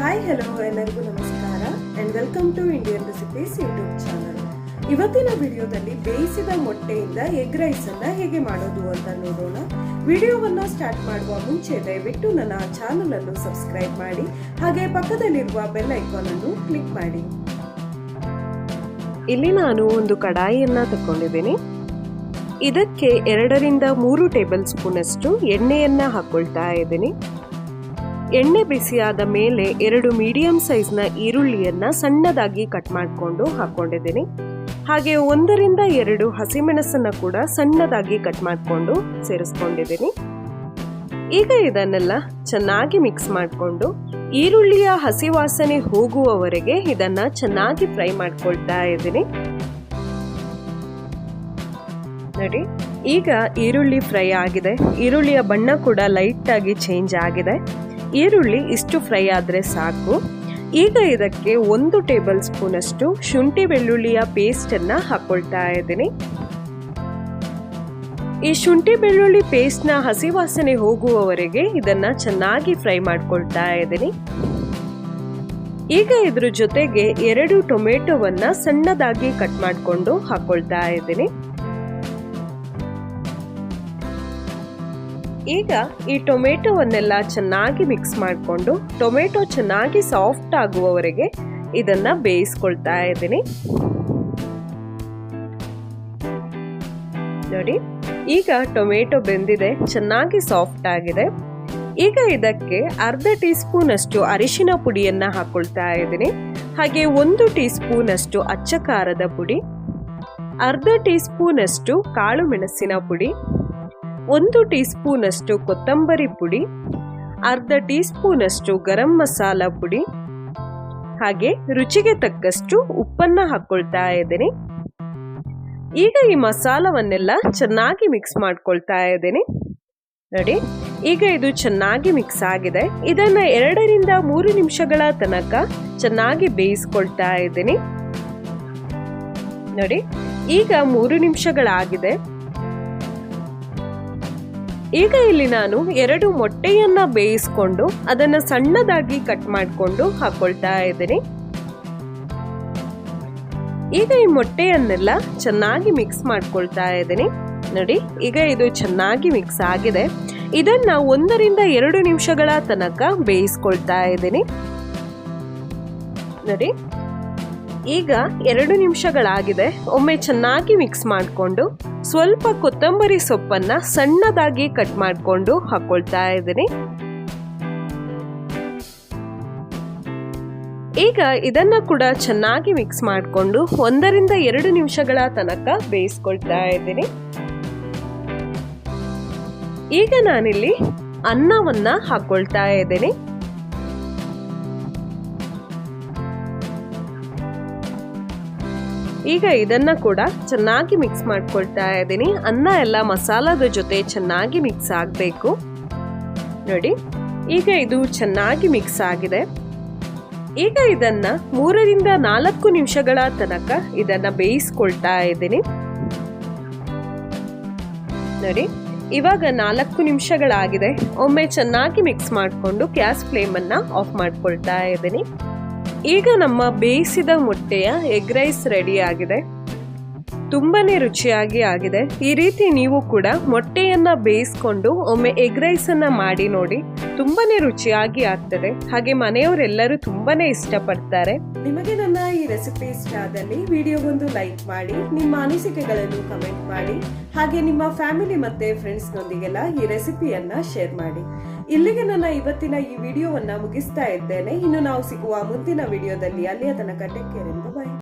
Hi hello ಎಲ್ಲರಿಗೂ ನಮಸ್ಕಾರ and welcome to Indian recipes YouTube channel. ಇವತ್ತಿನ ವಿಡಿಯೋದಲ್ಲಿ ಬೇಯಿಸಿದ ಮೊಟ್ಟೆಯಿಂದ ಎಗ್ ರೈಸ್ ಅನ್ನ ಹೇಗೆ ಮಾಡೋದು ಅಂತ ನೋಡೋಣ. ವಿಡಿಯೋವನ್ನ ಸ್ಟಾರ್ಟ್ ಮಾಡುವ ಮುಂಚೆ ದಯವಿಟ್ಟು ನನ್ನ ಚಾನಲ್ ಅನ್ನು ಸಬ್ಸ್ಕ್ರೈಬ್ ಮಾಡಿ, ಹಾಗೆ ಪಕ್ಕದಲ್ಲಿರುವ ಬೆಲ್ ಐಕಾನ್ ಅನ್ನು ಕ್ಲಿಕ್ ಮಾಡಿ. ಇಲ್ಲಿ ನಾನು ಒಂದು ಕಡಾಯಿಯನ್ನ ತಗೊಂಡಿದ್ದೀನಿ. ಇದಕ್ಕೆ 2 ರಿಂದ 3 ಟೇಬಲ್ ಸ್ಪೂನ್ ಅಷ್ಟು ಎಣ್ಣೆಯನ್ನ ಹಾಕೊಳ್ತಾ ಇದ್ದೀನಿ. ಎಣ್ಣೆ ಬಿಸಿಯಾದ ಮೇಲೆ 2 ಮೀಡಿಯಂ ಸೈಜ್ನ ಈರುಳ್ಳಿಯನ್ನ ಸಣ್ಣದಾಗಿ ಕಟ್ ಮಾಡಿಕೊಂಡು ಹಾಕೊಂಡಿದ್ದೀನಿ. ಹಾಗೆ 1 ರಿಂದ 2 ಹಸಿಮೆಣಸನ್ನ ಕೂಡ ಸಣ್ಣದಾಗಿ ಕಟ್ ಮಾಡಿಕೊಂಡು ಸೇರಿಸ್ಕೊಂಡಿದ್ದೀನಿ. ಈಗ ಇದನ್ನೆಲ್ಲ ಚೆನ್ನಾಗಿ ಮಿಕ್ಸ್ ಮಾಡಿಕೊಂಡು ಈರುಳ್ಳಿಯ ಹಸಿ ವಾಸನೆ ಹೋಗುವವರೆಗೆ ಇದನ್ನ ಚೆನ್ನಾಗಿ ಫ್ರೈ ಮಾಡ್ಕೊಳ್ತಾ ಇದ್ದೀನಿ. ನೋಡಿ, ಈಗ ಈರುಳ್ಳಿ ಫ್ರೈ ಆಗಿದೆ. ಈರುಳ್ಳಿಯ ಬಣ್ಣ ಕೂಡ ಲೈಟ್ ಆಗಿ ಚೇಂಜ್ ಆಗಿದೆ. ಈರುಳ್ಳಿ ಇಷ್ಟು ಫ್ರೈ ಆದ್ರೆ ಸಾಕು. ಈಗ ಇದಕ್ಕೆ 1 ಟೇಬಲ್ ಸ್ಪೂನ್ ಅಷ್ಟು ಶುಂಠಿ ಬೆಳ್ಳುಳ್ಳಿಯ ಪೇಸ್ಟ್ ಅನ್ನ ಹಾಕೊಳ್ತಾ ಇದ್ದೀನಿ. ಈ ಶುಂಠಿ ಬೆಳ್ಳುಳ್ಳಿ ಪೇಸ್ಟ್ ನ ಹಸಿ ವಾಸನೆ ಹೋಗುವವರೆಗೆ ಇದನ್ನ ಚೆನ್ನಾಗಿ ಫ್ರೈ ಮಾಡ್ಕೊಳ್ತಾ ಇದ್ದೀನಿ. ಈಗ ಇದ್ರ ಜೊತೆಗೆ 2 ಟೊಮೆಟೊವನ್ನ ಸಣ್ಣದಾಗಿ ಕಟ್ ಮಾಡಿಕೊಂಡು ಹಾಕೊಳ್ತಾ ಇದ್ದೀನಿ. ಈಗ ಈ ಟೊಮೆಟೊವನ್ನೆಲ್ಲ ಚೆನ್ನಾಗಿ ಮಿಕ್ಸ್ ಮಾಡಿಕೊಂಡು ಟೊಮೆಟೊ ಚೆನ್ನಾಗಿ ಸಾಫ್ಟ್ ಆಗುವವರೆಗೆ ಇದನ್ನ ಬೇಯಿಸ್ಕೊಳ್ತಾ ಇದ್ದೀನಿ. ನೋಡಿ, ಈಗ ಟೊಮೆಟೊ ಬೆಂದಿದೆ, ಚೆನ್ನಾಗಿ ಸಾಫ್ಟ್ ಆಗಿದೆ. ಈಗ ಇದಕ್ಕೆ 1/2 ಟೀ ಸ್ಪೂನ್ ಅಷ್ಟು ಅರಿಶಿನ ಪುಡಿಯನ್ನ ಹಾಕೊಳ್ತಾ ಇದ್ದೀನಿ. ಹಾಗೆ 1 ಟೀ ಸ್ಪೂನ್ ಅಷ್ಟು ಅಚ್ಚ ಖಾರದ ಪುಡಿ, 1/2 ಟೀ ಸ್ಪೂನ್ ಅಷ್ಟು ಕಾಳು ಮೆಣಸಿನ ಪುಡಿ, 1 ಟೀ ಸ್ಪೂನ್ ಅಷ್ಟು ಕೊತ್ತಂಬರಿ ಪುಡಿ, 1/2 ಟೀ ಸ್ಪೂನ್ ಅಷ್ಟು ಗರಂ ಮಸಾಲ ಪುಡಿ, ಹಾಗೆ ರುಚಿಗೆ ತಕ್ಕಷ್ಟು ಉಪ್ಪನ್ನ ಹಾಕೊಳ್ತಾ ಇದ್ದೀನಿ. ಈಗ ಈ ಮಸಾಲವನ್ನೆಲ್ಲ ಚೆನ್ನಾಗಿ ಮಿಕ್ಸ್ ಮಾಡ್ಕೊಳ್ತಾ ಇದ್ದೀನಿ. ನೋಡಿ, ಈಗ ಇದು ಚೆನ್ನಾಗಿ ಮಿಕ್ಸ್ ಆಗಿದೆ. ಇದನ್ನ 2 ರಿಂದ 3 ನಿಮಿಷಗಳ ತನಕ ಚೆನ್ನಾಗಿ ಬೇಯಿಸ್ಕೊಳ್ತಾ ಇದ್ದೀನಿ. ನೋಡಿ, ಈಗ 3 ನಿಮಿಷಗಳಾಗಿದೆ. ಈಗ ಇಲ್ಲಿ ನಾನು 2 ಮೊಟ್ಟೆಯನ್ನ ಬೇಯಿಸ್ಕೊಂಡು ಅದನ್ನ ಸಣ್ಣದಾಗಿ ಕಟ್ ಮಾಡಿಕೊಂಡು ಹಾಕೊಳ್ತಾ ಇದ್ದೀನಿ. ಈಗ ಈ ಮೊಟ್ಟೆಯನ್ನೆಲ್ಲ ಚೆನ್ನಾಗಿ ಮಿಕ್ಸ್ ಮಾಡ್ಕೊಳ್ತಾ ಇದ್ದೀನಿ. ನೋಡಿ, ಈಗ ಇದು ಚೆನ್ನಾಗಿ ಮಿಕ್ಸ್ ಆಗಿದೆ. ಇದನ್ನ 1 ರಿಂದ 2 ನಿಮಿಷಗಳ ತನಕ ಬೇಯಿಸ್ಕೊಳ್ತಾ ಇದ್ದೀನಿ. ನೋಡಿ, ಈಗ 2 ನಿಮಿಷಗಳಾಗಿದೆ. ಒಮ್ಮೆ ಚೆನ್ನಾಗಿ ಮಿಕ್ಸ್ ಮಾಡಿಕೊಂಡು ಸ್ವಲ್ಪ ಕೊತ್ತಂಬರಿ ಸೊಪ್ಪನ್ನ ಸಣ್ಣದಾಗಿ ಕಟ್ ಮಾಡಿಕೊಂಡು ಹಾಕೊಳ್ತಾ ಇದ್ದೀನಿ. ಈಗ ಇದನ್ನ ಕೂಡ ಚೆನ್ನಾಗಿ ಮಿಕ್ಸ್ ಮಾಡಿಕೊಂಡು 1 ರಿಂದ 2 ನಿಮಿಷಗಳ ತನಕ ಬೇಯಿಸ್ಕೊಳ್ತಾ ಇದ್ದೀನಿ. ಈಗ ನಾನಿಲ್ಲಿ ಅನ್ನವನ್ನ ಹಾಕೊಳ್ತಾ ಇದ್ದೀನಿ. ಈಗ ಇದನ್ನ ಕೂಡ ಚೆನ್ನಾಗಿ ಮಿಕ್ಸ್ ಮಾಡ್ಕೊಳ್ತಾ ಇದ್ದೀನಿ. ಅನ್ನ ಎಲ್ಲ ಮಸಾಲದ ಜೊತೆ ಚೆನ್ನಾಗಿ ಮಿಕ್ಸ್ ಆಗಬೇಕು. ನೋಡಿ, ಈಗ ಇದು ಚೆನ್ನಾಗಿ ಮಿಕ್ಸ್ ಆಗಿದೆ. ಈಗ ಇದನ್ನ 3 ರಿಂದ 4 ನಿಮಿಷಗಳ ತನಕ ಇದನ್ನ ಬೇಯಿಸ್ಕೊಳ್ತಾ ಇದ್ದೀನಿ. ನೋಡಿ, ಇವಾಗ 4 ನಿಮಿಷಗಳಾಗಿದೆ. ಒಮ್ಮೆ ಚೆನ್ನಾಗಿ ಮಿಕ್ಸ್ ಮಾಡಿಕೊಂಡು ಗ್ಯಾಸ್ ಫ್ಲೇಮ್ ಅನ್ನ ಆಫ್ ಮಾಡ್ಕೊಳ್ತಾ ಇದ್ದೀನಿ. ಈಗ ನಮ್ಮ ಬೇಯಿಸಿದ ಮೊಟ್ಟೆಯ ಎಗ್ ರೈಸ್ ರೆಡಿ ಆಗಿದೆ. ತುಂಬಾನೇ ರುಚಿಯಾಗಿ ಆಗಿದೆ. ಈ ರೀತಿ ನೀವು ಕೂಡ ಮೊಟ್ಟೆಯನ್ನ ಬೇಯಿಸ್ಕೊಂಡು ಒಮ್ಮೆ ಎಗ್ ರೈಸ್ ಅನ್ನ ಮಾಡಿ ನೋಡಿ. ತುಂಬಾನೇ ರುಚಿಯಾಗಿ ಆಗ್ತದೆ. ಹಾಗೆ ಮನೆಯವರೆಲ್ಲರೂ ತುಂಬಾನೇ ಇಷ್ಟಪಡ್ತಾರೆ. ನಿಮಗೆ ನನ್ನ ಈ ರೆಸಿಪಿ ಇಷ್ಟ ಆದಲ್ಲಿ ವಿಡಿಯೋಗೊಂದು ಲೈಕ್ ಮಾಡಿ, ನಿಮ್ಮ ಅನಿಸಿಕೆಗಳನ್ನು ಕಮೆಂಟ್ ಮಾಡಿ, ಹಾಗೆ ನಿಮ್ಮ ಫ್ಯಾಮಿಲಿ ಮತ್ತೆ ಫ್ರೆಂಡ್ಸ್ ನೊಂದಿಗೆಲ್ಲ ಈ ರೆಸಿಪಿಯನ್ನ ಶೇರ್ ಮಾಡಿ. ಇಲ್ಲಿಗೆ ನನ್ನ ಇವತ್ತಿನ ಈ ವಿಡಿಯೋವನ್ನ ಮುಗಿಸ್ತಾ ಇದ್ದೇನೆ. ಇನ್ನು ನಾವು ಸಿಗುವ ಮುಂದಿನ ವಿಡಿಯೋದಲ್ಲಿ. ಅಲ್ಲಿಯ ತನಕ ಟೇಕ್ ಕೇರ್. ಬಾಯ್.